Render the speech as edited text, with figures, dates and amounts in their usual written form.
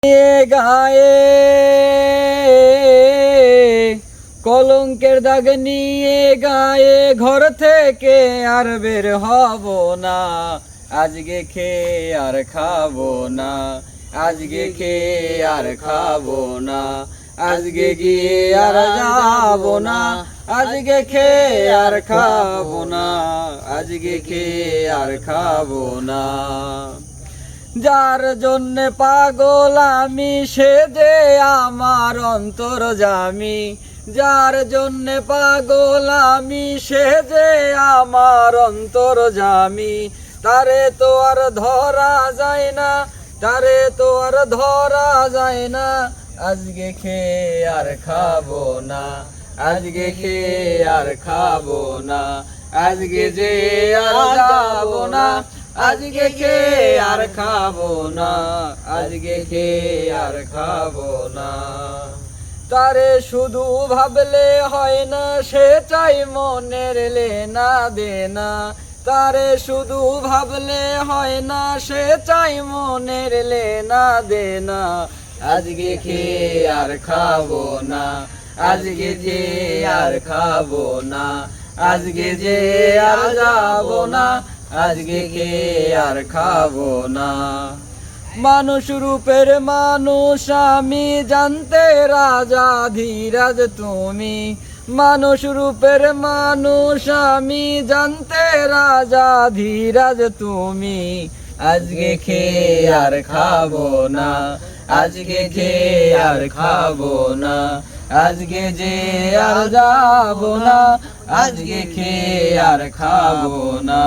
গায়ে কলঙ্কের দাগ নিয়ে গায়ে ঘর থেকে আর বের হব না। আজকে খেয়ে আর খাবো না, আজকে খেয়ে আর খাবো না, আজকে গিয়ে আর যাবো না, আজকে খেয়ে আর খাবো না, আজকে খেয়ে আর খাবো না। যার জন্যে পাগল আমি সে যে আমার অন্তর্যামী, যার জন্যে পাগল আমি সে যে আমার অন্তর্যামী। তারে তো আর ধরা যায় না, তারে তো আর ধরা যায় না, আজকে খেয়ে আর খাবো না, আজকে খেয়ে আর খাবো না, আজকে যে আর যাবো না, আজকে খেয়ে আর খাবো না, আজকে খেয়ে আর খাবো না। তারে শুধু ভাবলে হয় না, সে চাই মনের লেনা দেনা। তারে শুধু ভাবলে হয় না, সে চাই মনের লেনা দেনা। আজকে খেয়ে আর খাবো না, আজকে যে আর খাবো না, আজকে যে আর যাবো না, আজকে খেয়ে আর খাবো না। মানুষ রূপের মানুষ আমি জানতে রাজা ধীরাজ তুমি, মানুষ রূপের মানুষ আমি জানতে রাজা ধীরাজ তুমি। আজকে খেয়ে আর খাবো না, আজকে খেয়ে আর খাবো না, আজকে যে আর যাবো না, আজকে খেয়ে আর খাবো না।